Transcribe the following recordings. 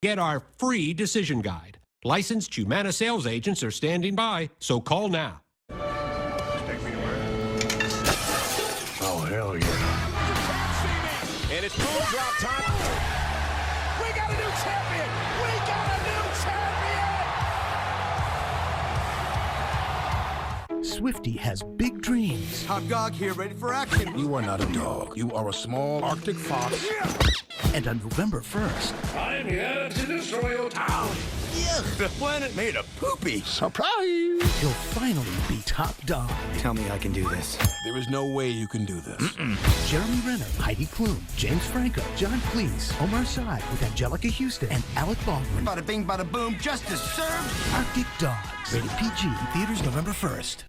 Get our free decision guide. Licensed Humana sales agents are standing by, so call now. Take me to work. Oh, hell yeah. And it's boom drop time. We got a new champion! We got a new champion! Swifty has big dreams. Top dog here, ready for action. You are not a dog. You are a small Arctic fox. And on November 1st, I'm here to destroy your town. Yuck, the planet made a poopy. Surprise! he'll finally be top dog. Tell me I can do this. There is no way you can do this. Jeremy Renner, Heidi Klum, James Franco, John Cleese, Omar Sy with Angelica Houston, and Alec Baldwin. Bada bing, bada boom, justice served. Arctic Dogs. Rated PG. Theaters November 1st.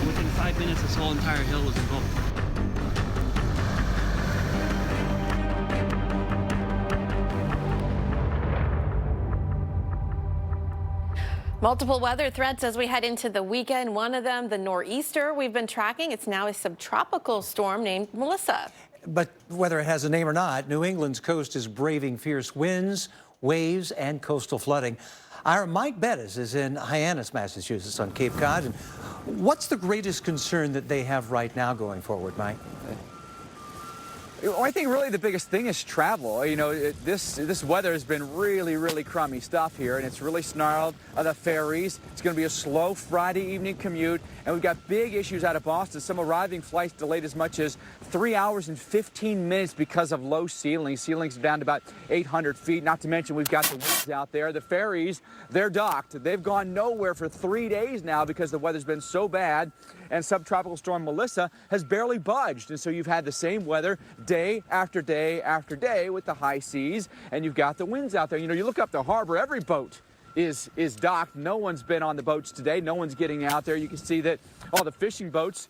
Within 5 minutes, this whole entire hill was engulfed. Multiple weather threats as we head into the weekend. One of them, the nor'easter we've been tracking. It's now a subtropical storm named Melissa. But whether it has a name or not, New England's coast is braving fierce winds, waves, and coastal flooding. Our Mike Bettis is in Hyannis, Massachusetts on Cape Cod. And what's the greatest concern that they have right now going forward, Mike? Well, I think really the biggest thing is travel. You know, this weather has been really crummy stuff here, and it's really snarled. The ferries, it's going to be a slow Friday evening commute, and we've got big issues out of Boston. Some arriving flights delayed as much as 3 hours and 15 minutes because of low ceilings. Ceilings are down to about 800 feet, not to mention we've got the winds out there. The ferries, they're docked. They've gone nowhere for 3 days now because the weather's been so bad, and subtropical storm Melissa has barely budged. And so you've had the same weather day after day after day with the high seas, and you've got the winds out there. You know, you look up the harbor, every boat is docked. No one's been on the boats today. No one's getting out there. You can see that all the fishing boats,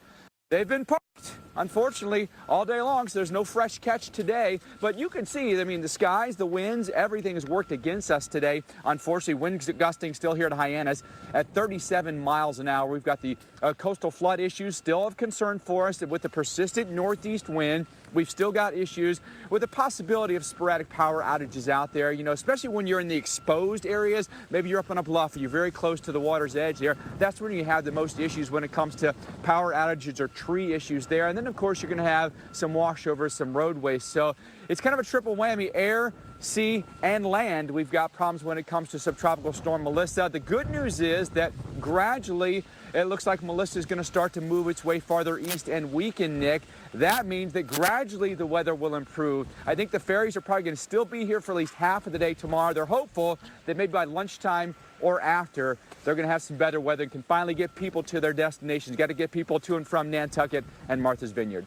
they've been parked, unfortunately, all day long, so there's no fresh catch today. But you can see, I mean, the skies, the winds, everything has worked against us today. Unfortunately, winds gusting still here at Hyannis at 37 miles an hour. We've got the coastal flood issues still of concern for us with the persistent northeast wind. We've still got issues with the possibility of sporadic power outages out there, you know, especially when you're in the exposed areas. Maybe you're up on a bluff or you're very close to the water's edge there. That's when you have the most issues when it comes to power outages or tree issues there. And then, of course, you're going to have some washovers, some roadways. So it's kind of a triple whammy: air, sea, and land. We've got problems when it comes to subtropical storm Melissa. The good news is that gradually it looks like Melissa is going to start to move its way farther east and weaken, Nick. That means that gradually the weather will improve. I think the ferries are probably going to still be here for at least half of the day tomorrow. They're hopeful that maybe by lunchtime or after, they're going to have some better weather and can finally get people to their destinations. Got to get people to and from Nantucket and Martha's Vineyard.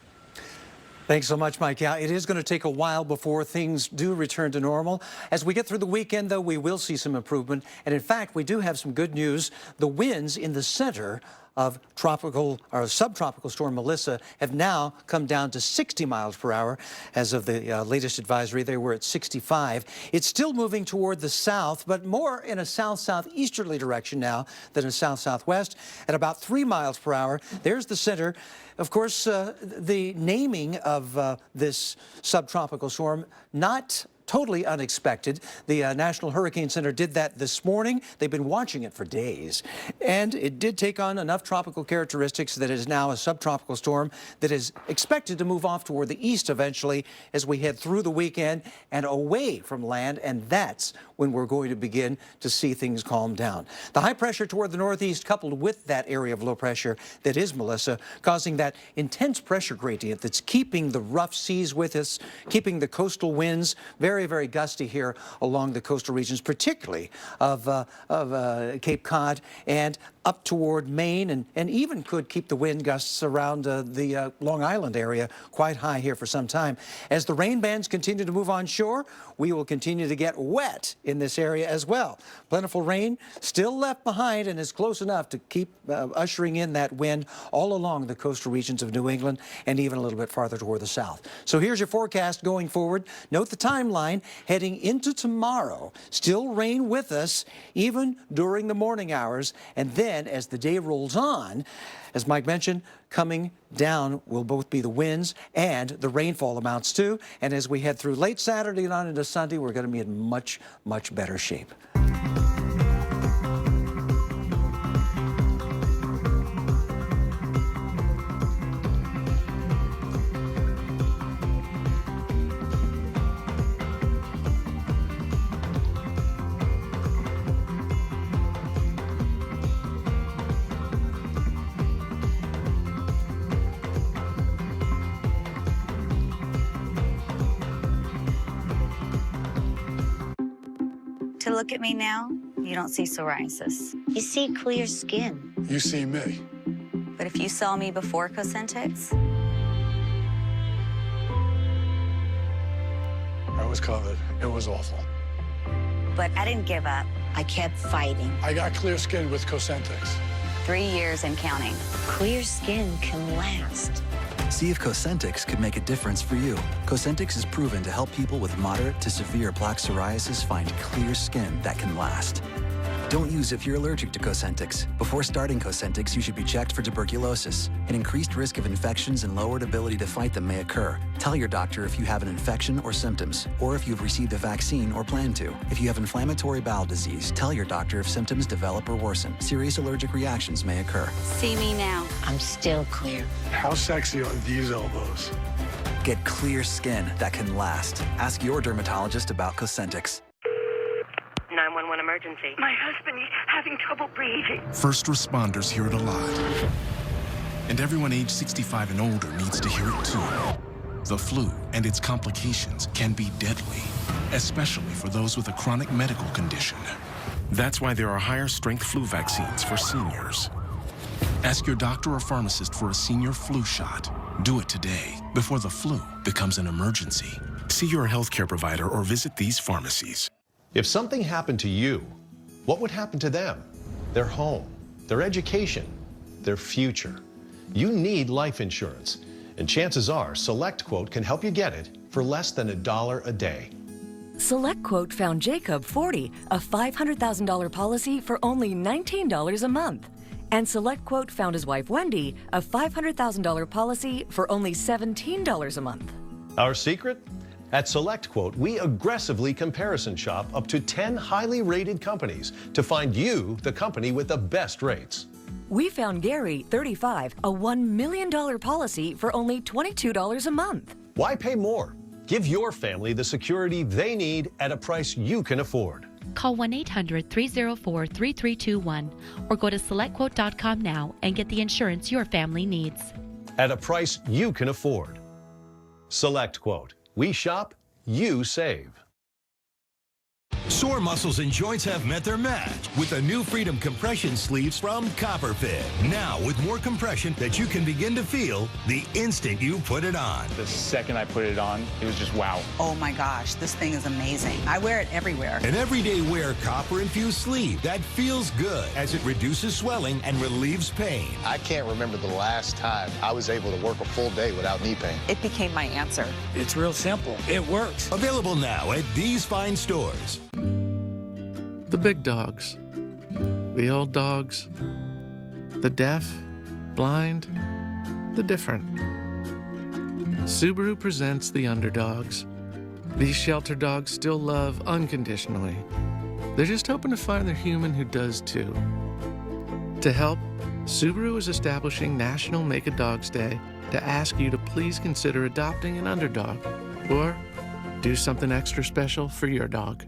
Thanks so much, Mike. Yeah, it is going to take a while before things do return to normal. As we get through the weekend, though, we will see some improvement. And in fact, we do have some good news. The winds in the center of tropical or subtropical storm Melissa have now come down to 60 miles per hour. As of the latest advisory, they were at 65. It's still moving toward the south, but more in a south-southeasterly direction now than a south-southwest at about 3 miles per hour. There's the center. Of course, the naming of this subtropical storm, not totally unexpected. The National Hurricane Center did that this morning. They've been watching it for days. And it did take on enough tropical characteristics that it is now a subtropical storm that is expected to move off toward the east eventually as we head through the weekend and away from land. And that's when we're going to begin to see things calm down. The high pressure toward the northeast, coupled with that area of low pressure that is Melissa, causing that intense pressure gradient that's keeping the rough seas with us, keeping the coastal winds very, very gusty here along the coastal regions, particularly of Cape Cod and up toward Maine, and even could keep the wind gusts around the Long Island area quite high here for some time. As the rain bands continue to move on shore, we will continue to get wet in this area as well. Plentiful rain still left behind and is close enough to keep ushering in that wind all along the coastal regions of New England and even a little bit farther toward the south. So here's your forecast going forward. Note the timeline heading into tomorrow. Still rain with us even during the morning hours, and then as the day rolls on, as Mike mentioned, coming down will both be the winds and the rainfall amounts too. And as we head through late Saturday and on into Sunday, we're going to be in much, much better shape. To look at me now, you don't see psoriasis. You see clear skin. You see me. But if you saw me before Cosentyx, I was covered. It was awful. but I didn't give up. I kept fighting. I got clear skin with Cosentyx. 3 years and counting. Clear skin can last. See if Cosentyx could make a difference for you. Cosentyx is proven to help people with moderate to severe plaque psoriasis find clear skin that can last. Don't use if you're allergic to Cosentyx. Before starting Cosentyx, you should be checked for tuberculosis. An increased risk of infections and lowered ability to fight them may occur. Tell your doctor if you have an infection or symptoms, or if you've received a vaccine or plan to. If you have inflammatory bowel disease, tell your doctor if symptoms develop or worsen. Serious allergic reactions may occur. See me now. I'm still clear. How sexy are these elbows? Get clear skin that can last. Ask your dermatologist about Cosentyx. 911 emergency. My husband, he's having trouble breathing. First responders hear it a lot. And everyone age 65 and older needs to hear it too. The flu and its complications can be deadly, especially for those with a chronic medical condition. That's why there are higher strength flu vaccines for seniors. Ask your doctor or pharmacist for a senior flu shot. Do it today before the flu becomes an emergency. See your healthcare provider or visit these pharmacies. If something happened to you, what would happen to them? Their home, their education, their future. You need life insurance, and chances are SelectQuote can help you get it for less than $1 a day. SelectQuote found Jacob 40, a $500,000 policy for only $19 a month. And SelectQuote found his wife Wendy a $500,000 policy for only $17 a month. Our secret? At SelectQuote, we aggressively comparison shop up to 10 highly rated companies to find you the company with the best rates. We found Gary, 35, a $1 million policy for only $22 a month. Why pay more? Give your family the security they need at a price you can afford. Call 1-800-304-3321 or go to SelectQuote.com now and get the insurance your family needs. At a price you can afford. SelectQuote. We shop, you save. Sore muscles and joints have met their match with the new Freedom Compression Sleeves from Copperfit. Now with more compression that you can begin to feel the instant you put it on. The second I put it on, it was just wow. Oh my gosh, this thing is amazing. I wear it everywhere. An everyday wear copper-infused sleeve that feels good as it reduces swelling and relieves pain. I can't remember the last time I was able to work a full day without knee pain. It became my answer. It's real simple. It works. Available now at these fine stores. The big dogs, the old dogs, the deaf, blind, the different. Subaru presents the underdogs, These shelter dogs still love unconditionally. They're just hoping to find their human who does too. To help, Subaru is establishing National Make a Dogs Day to ask you to please consider adopting an underdog or do something extra special for your dog.